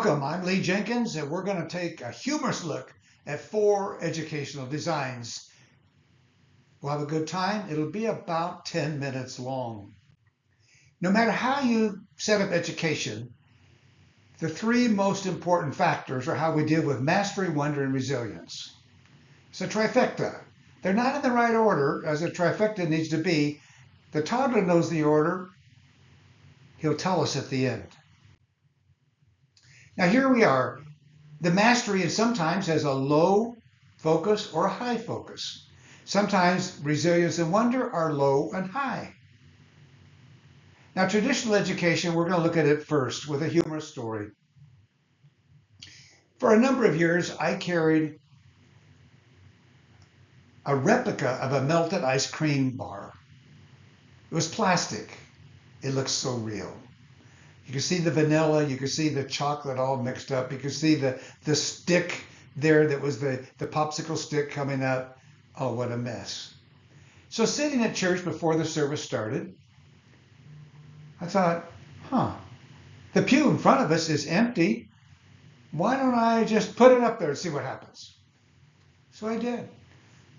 Welcome, I'm Lee Jenkins, and we're going to take a humorous look at 4 educational designs. We'll have a good time. It'll be about 10 minutes long. No matter how you set up education, the 3 most important factors are how we deal with mastery, wonder, and resilience. It's a trifecta. They're not in the right order as a trifecta needs to be. The toddler knows the order. He'll tell us at the end. Now here we are. The mastery sometimes has a low focus or a high focus. Sometimes resilience and wonder are low and high. Now traditional education, we're going to look at it first with a humorous story. For a number of years, I carried a replica of a melted ice cream bar. It was plastic. It looked so real. You can see the vanilla, you can see the chocolate all mixed up, you can see the stick there that was the popsicle stick coming up. Oh, what a mess. So sitting at church before the service started, I thought, the pew in front of us is empty. Why don't I just put it up there and see what happens? So I did. It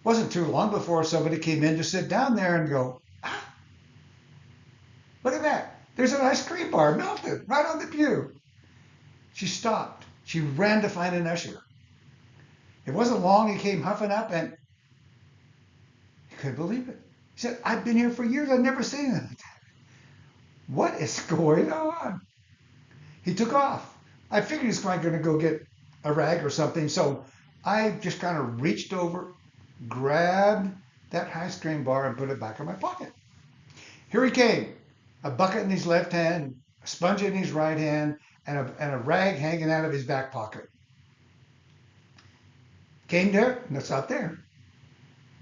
wasn't too long before somebody came in to sit down there and go, look at that. There's an ice cream bar melted right on the pew. She stopped. She ran to find an usher. It wasn't long. He came huffing up and he couldn't believe it. He said, I've been here for years. I've never seen anything like that. What is going on? He took off. I figured he was going to go get a rag or something. So I just kind of reached over, grabbed that ice cream bar and put it back in my pocket. Here he came. A bucket in his left hand, a sponge in his right hand, and a rag hanging out of his back pocket. Came there, and it's out there.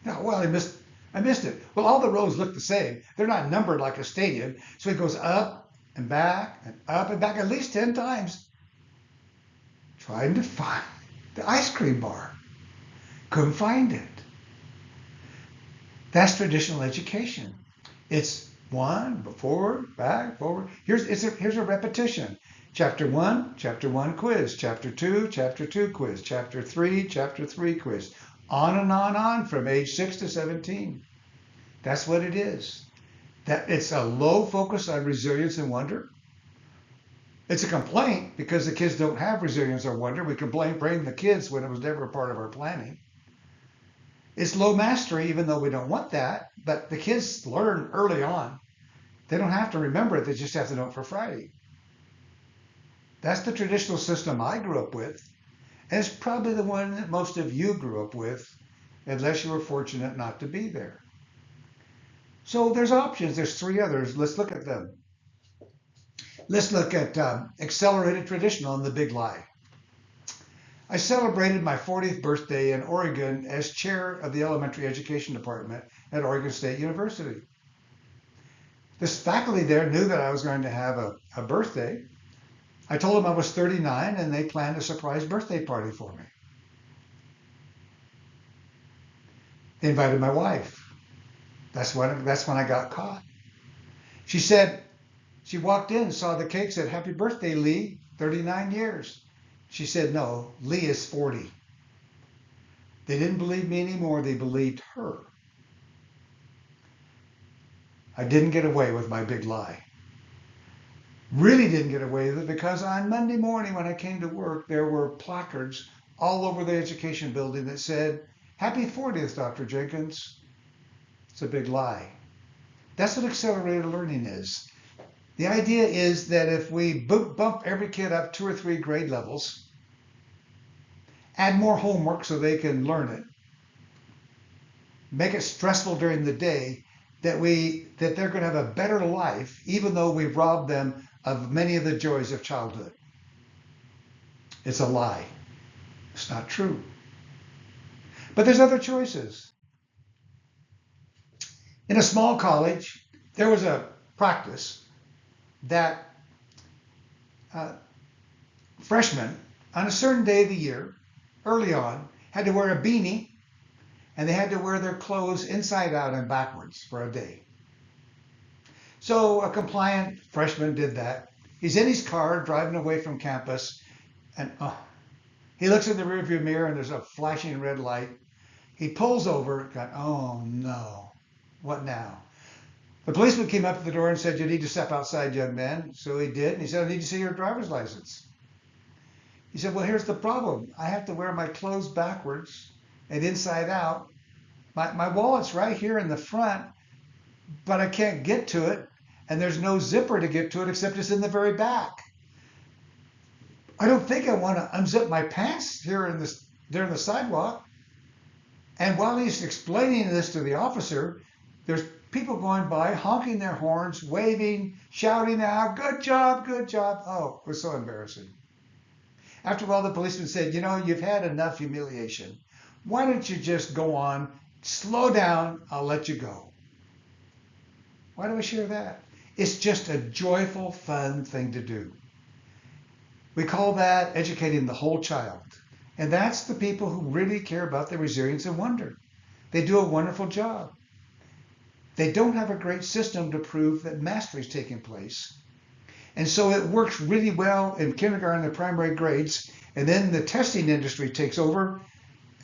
Oh, well, I missed it. Well, all the rows look the same. They're not numbered like a stadium. So he goes up and back and up and back at least 10 times, trying to find the ice cream bar. Couldn't find it. That's traditional education. It's one, forward, back, forward. Here's a repetition. Chapter 1 quiz. Chapter 2 quiz. Chapter 3 quiz. On and on from age 6 to 17. That's what it is. That it's a low focus on resilience and wonder. It's a complaint because the kids don't have resilience or wonder. We complain bring the kids when it was never a part of our planning. It's low mastery, even though we don't want that, but the kids learn early on. They don't have to remember it, they just have to know it for Friday. That's the traditional system I grew up with, and it's probably the one that most of you grew up with, unless you were fortunate not to be there. So there's options, there's 3 others, let's look at them. Let's look at accelerated traditional and the big lie. I celebrated my 40th birthday in Oregon as chair of the elementary education department at Oregon State University. This faculty there knew that I was going to have a birthday. I told them I was 39 and they planned a surprise birthday party for me. They invited my wife. That's when I got caught. She said, she walked in, saw the cake, said, "Happy birthday, Lee, 39 years. She said, no, Lee is 40. They didn't believe me anymore, they believed her. I didn't get away with my big lie. Really didn't get away with it because on Monday morning when I came to work, there were placards all over the education building that said, "Happy 40th, Dr. Jenkins." It's a big lie. That's what accelerated learning is. The idea is that if we bump every kid up 2 or 3 grade levels, add more homework so they can learn it, make it stressful during the day, that they're going to have a better life, even though we've robbed them of many of the joys of childhood. It's a lie. It's not true. But there's other choices. In a small college, there was a practice that freshmen, on a certain day of the year, early on, had to wear a beanie, and they had to wear their clothes inside out and backwards for a day. So a compliant freshman did that. He's in his car driving away from campus. And he looks in the rearview mirror and there's a flashing red light. He pulls over, got, oh no, what now? The policeman came up to the door and said, you need to step outside, young man. So he did. And he said, I need to see your driver's license. He said, well, here's the problem. I have to wear my clothes backwards and inside out. My wallet's right here in the front, but I can't get to it. And there's no zipper to get to it except it's in the very back. I don't think I want to unzip my pants here there in the sidewalk. And while he's explaining this to the officer, there's people going by, honking their horns, waving, shouting out, good job, good job. Oh, it was so embarrassing. After a while, the policeman said, you know, you've had enough humiliation. Why don't you just go on, slow down, I'll let you go. Why do I share that? It's just a joyful, fun thing to do. We call that educating the whole child. And that's the people who really care about their resilience and wonder. They do a wonderful job. They don't have a great system to prove that mastery is taking place. And so it works really well in kindergarten and primary grades. And then the testing industry takes over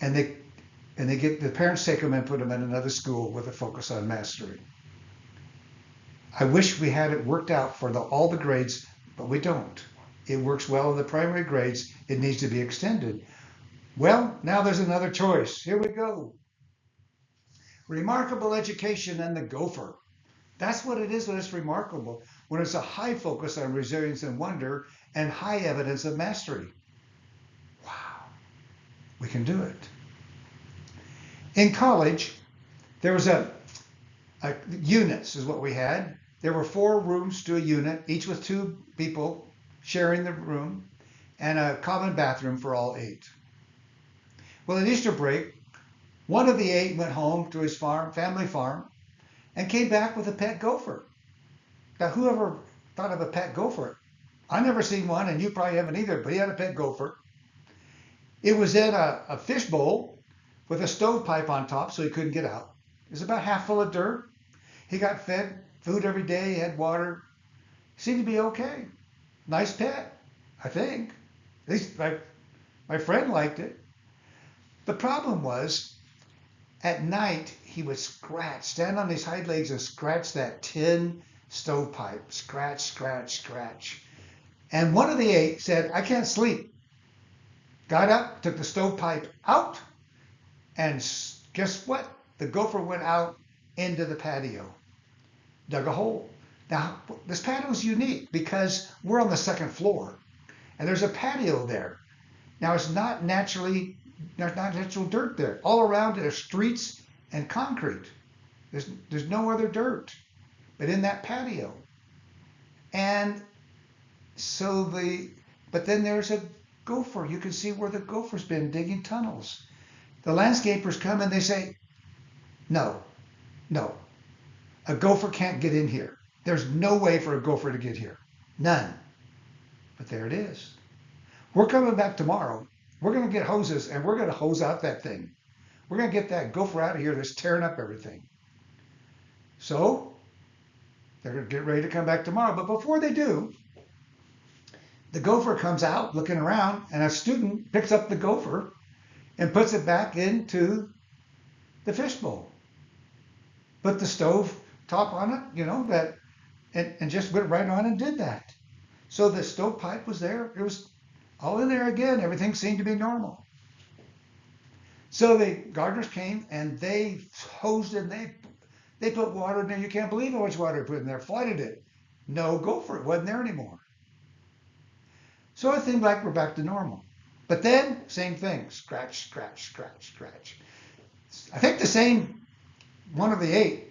and the parents take them and put them in another school with a focus on mastery. I wish we had it worked out for all the grades, but we don't. It works well in the primary grades. It needs to be extended. Well, now there's another choice. Here we go. Remarkable education and the gopher. That's what it is when it's remarkable, when it's a high focus on resilience and wonder and high evidence of mastery. Wow, we can do it. In college, there was units is what we had. There were 4 rooms to a unit, each with 2 people sharing the room, and a common bathroom for all 8. Well, at Easter break, one of the 8 went home to his family farm, and came back with a pet gopher. Now, whoever thought of a pet gopher? I never seen one, and you probably haven't either, but he had a pet gopher. It was in a fish bowl with a stovepipe on top so he couldn't get out. It was about half full of dirt. He got fed food every day, he had water. Seemed to be okay. Nice pet, I think. At least my friend liked it. The problem was, at night, he would stand on his hind legs and scratch that tin stovepipe. Scratch, scratch, scratch. And one of the 8 said, I can't sleep. Got up, took the stovepipe out, and guess what? The gopher went out into the patio, dug a hole. Now, this patio is unique because we're on the 2nd floor, and there's a patio there. Now, it's not there's not natural dirt there. All around it are streets and concrete. There's no other dirt but in that patio. And so but then there's a gopher. You can see where the gopher's been digging tunnels. The landscapers come and they say, no, a gopher can't get in here. There's no way for a gopher to get here. None. But there it is. We're coming back tomorrow. We're going to get hoses and we're going to hose out that thing. We're going to get that gopher out of here that's tearing up everything. So they're going to get ready to come back tomorrow. But before they do, the gopher comes out looking around, and a student picks up the gopher and puts it back into the fishbowl. Put the stove top on it, and just went right on and did that. So the stovepipe was there. It was all in there again. Everything seemed to be normal. So the gardeners came and they hosed it. And they put water in there. You can't believe how much water they put in there. Flooded it. No gopher. It wasn't there anymore. So it seemed like we're back to normal. But then, same thing. Scratch, scratch, scratch, scratch. I think the same one of the 8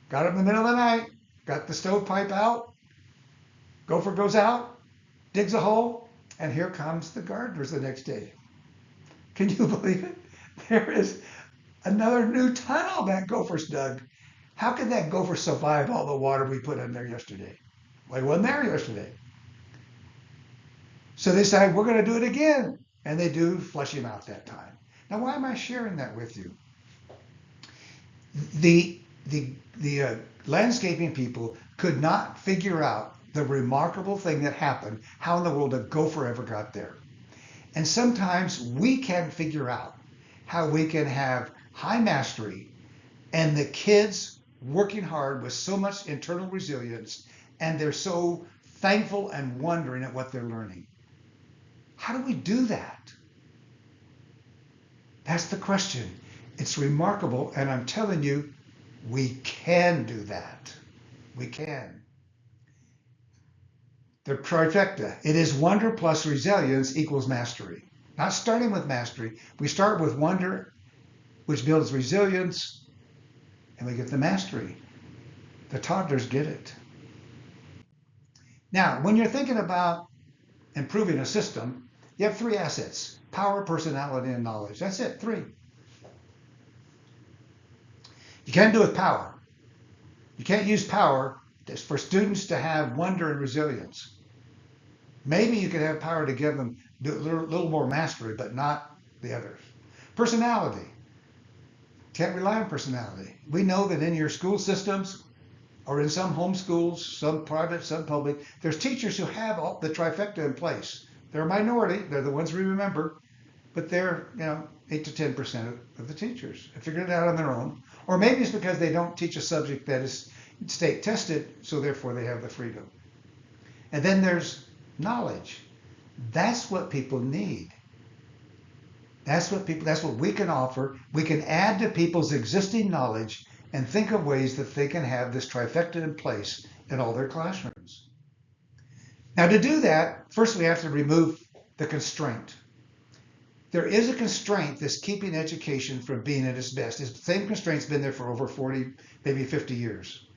got up in the middle of the night, got the stovepipe out. Gopher goes out, digs a hole, and here comes the gardeners the next day. Can you believe it? There is another new tunnel that gopher's dug. How could that gopher survive all the water we put in there yesterday? Well, he wasn't there yesterday. So they decide we're going to do it again. And they do flush him out that time. Now, why am I sharing that with you? The landscaping people could not figure out the remarkable thing that happened, how in the world a gopher ever got there. And sometimes we can't figure out how we can have high mastery and the kids working hard with so much internal resilience, and they're so thankful and wondering at what they're learning. How do we do that? That's the question. It's remarkable, and I'm telling you, we can do that. We can. The trifecta. It is wonder plus resilience equals mastery. Not starting with mastery. We start with wonder, which builds resilience, and we get the mastery. The toddlers get it. Now, when you're thinking about improving a system, you have three assets: power, personality, and knowledge. That's it, three. You can't do it with power. You can't use power for students to have wonder and resilience. Maybe you could have power to give them a little more mastery, but not the others. Personality. Can't rely on personality. We know that in your school systems, or in some homeschools, some private, some public, there's teachers who have all the trifecta in place. They're a minority. They're the ones we remember, but they're 8 to 10% of the teachers have figured it out on their own. Or maybe it's because they don't teach a subject that is state tested, so therefore they have the freedom. And then there's knowledge. That's what people need. That's what we can offer. We can add to people's existing knowledge and think of ways that they can have this trifecta in place in all their classrooms. Now, to do that, first we have to remove the constraint. There is a constraint that's keeping education from being at its best. The same constraint's been there for over 40, maybe 50 years.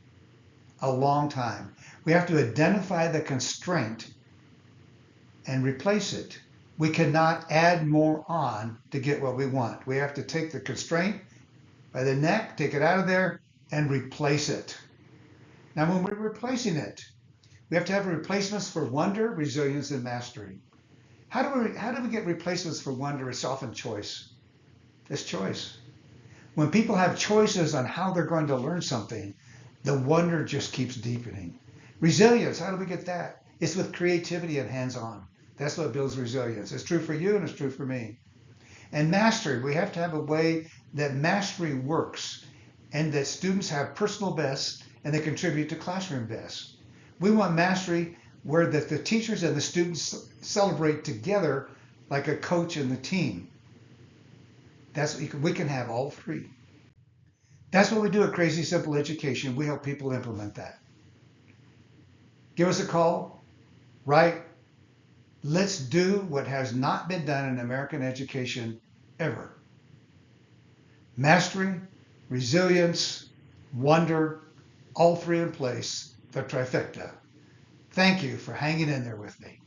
A long time. We have to identify the constraint and replace it. We cannot add more on to get what we want. We have to take the constraint by the neck, take it out of there, and replace it. Now, when we're replacing it, we have to have replacements for wonder, resilience, and mastery. How do we get replacements for wonder? It's often choice. It's choice. When people have choices on how they're going to learn something, the wonder just keeps deepening. Resilience, how do we get that? It's with creativity and hands-on. That's what builds resilience. It's true for you and it's true for me. And mastery, we have to have a way that mastery works and that students have personal best and they contribute to classroom best. We want mastery where the teachers and the students celebrate together like a coach and the team. That's what we can have all three. That's what we do at Crazy Simple Education. We help people implement that. Give us a call, write. Let's do what has not been done in American education ever. Mastery, resilience, wonder, all three in place, the trifecta. Thank you for hanging in there with me.